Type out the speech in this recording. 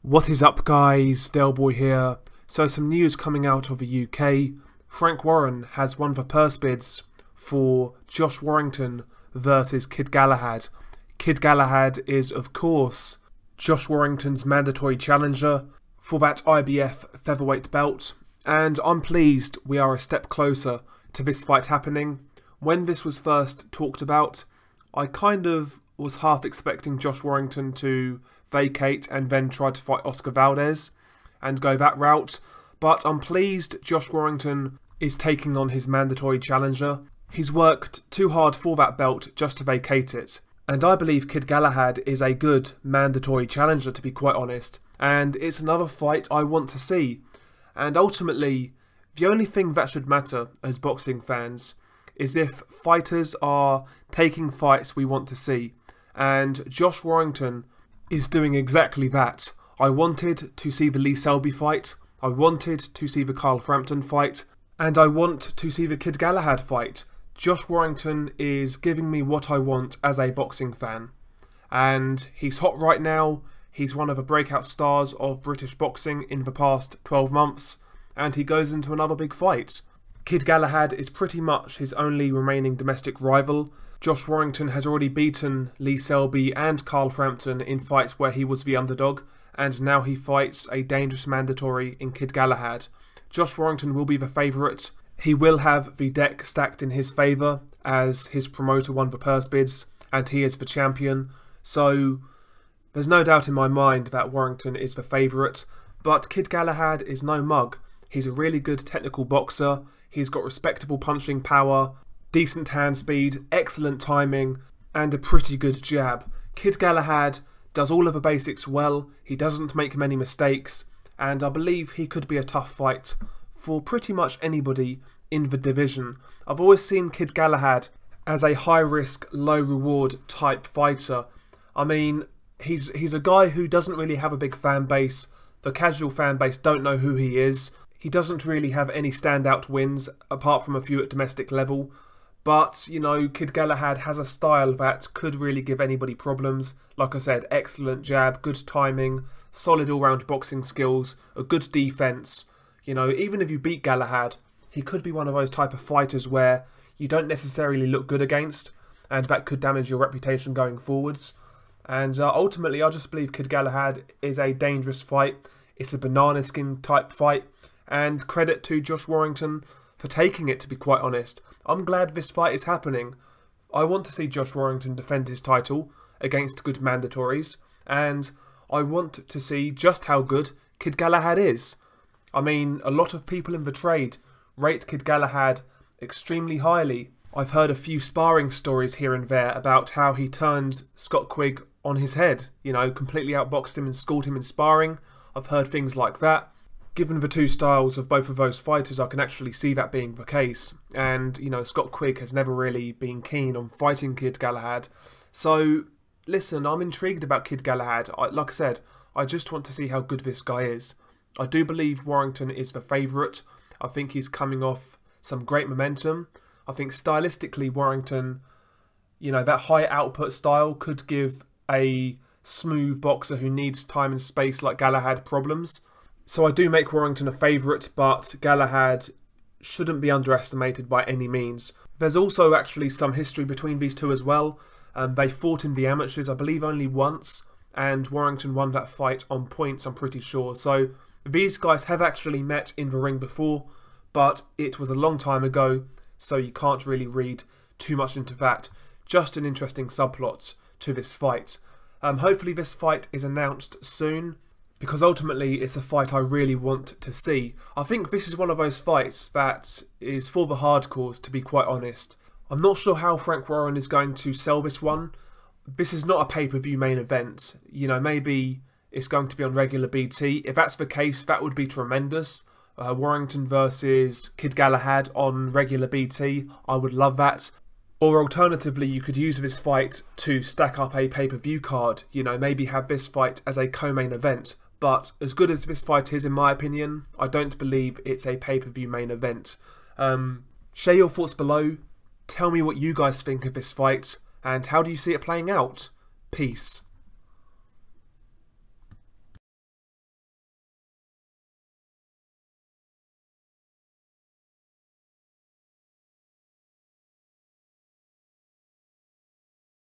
What is up, guys? Delboy here. So some news coming out of the UK. Frank Warren has won the purse bids for Josh Warrington versus Kid Galahad. Kid Galahad is, of course, Josh Warrington's mandatory challenger for that IBF featherweight belt. And I'm pleased we are a step closer to this fight happening. When this was first talked about, I kind of was half expecting Josh Warrington to vacate and then try to fight Oscar Valdez and go that route, but I'm pleased Josh Warrington is taking on his mandatory challenger. He's worked too hard for that belt just to vacate it, and I believe Kid Galahad is a good mandatory challenger, to be quite honest, and it's another fight I want to see. And ultimately, the only thing that should matter as boxing fans is if fighters are taking fights we want to see, and Josh Warrington is doing exactly that. I wanted to see the Lee Selby fight, I wanted to see the Carl Frampton fight, and I want to see the Kid Galahad fight. Josh Warrington is giving me what I want as a boxing fan, and he's hot right now. He's one of the breakout stars of British boxing in the past 12 months, and he goes into another big fight. Kid Galahad is pretty much his only remaining domestic rival. Josh Warrington has already beaten Lee Selby and Carl Frampton in fights where he was the underdog, and now he fights a dangerous mandatory in Kid Galahad. Josh Warrington will be the favourite. He will have the deck stacked in his favour as his promoter won the purse bids and he is the champion, so there's no doubt in my mind that Warrington is the favourite. But Kid Galahad is no mug. He's a really good technical boxer, he's got respectable punching power, decent hand speed, excellent timing, and a pretty good jab. Kid Galahad does all of the basics well, he doesn't make many mistakes, and I believe he could be a tough fight for pretty much anybody in the division. I've always seen Kid Galahad as a high-risk, low-reward type fighter. I mean, he's a guy who doesn't really have a big fan base. The casual fan base don't know who he is. He doesn't really have any standout wins, apart from a few at domestic level. But, you know, Kid Galahad has a style that could really give anybody problems. Like I said, excellent jab, good timing, solid all-round boxing skills, a good defence. You know, even if you beat Galahad, he could be one of those type of fighters where you don't necessarily look good against, and that could damage your reputation going forwards. And ultimately, I just believe Kid Galahad is a dangerous fight. It's a banana skin type fight, and credit to Josh Warrington for taking it, to be quite honest. I'm glad this fight is happening. I want to see Josh Warrington defend his title against good mandatories, and I want to see just how good Kid Galahad is. I mean, a lot of people in the trade rate Kid Galahad extremely highly. I've heard a few sparring stories here and there about how he turned Scott Quigg on his head, you know, completely outboxed him and schooled him in sparring. I've heard things like that. Given the two styles of both of those fighters, I can actually see that being the case. And, you know, Scott Quigg has never really been keen on fighting Kid Galahad. So, listen, I'm intrigued about Kid Galahad. Like I said, I just want to see how good this guy is. I do believe Warrington is the favourite. I think he's coming off some great momentum. I think stylistically, Warrington, you know, that high output style could give a smooth boxer who needs time and space like Galahad problems. So I do make Warrington a favourite, but Galahad shouldn't be underestimated by any means. There's also actually some history between these two as well. They fought in the amateurs, I believe, only once, and Warrington won that fight on points, I'm pretty sure. So these guys have actually met in the ring before, but it was a long time ago, so you can't really read too much into that. Just an interesting subplot to this fight. Hopefully this fight is announced soon, because ultimately it's a fight I really want to see. I think this is one of those fights that is for the hardcores, to be quite honest. I'm not sure how Frank Warren is going to sell this one. This is not a pay-per-view main event. You know, maybe it's going to be on regular BT. If that's the case, that would be tremendous. Warrington versus Kid Galahad on regular BT, I would love that. Or alternatively, you could use this fight to stack up a pay-per-view card. You know, maybe have this fight as a co-main event. But as good as this fight is, in my opinion, I don't believe it's a pay-per-view main event. Share your thoughts below. Tell me what you guys think of this fight, and how do you see it playing out? Peace.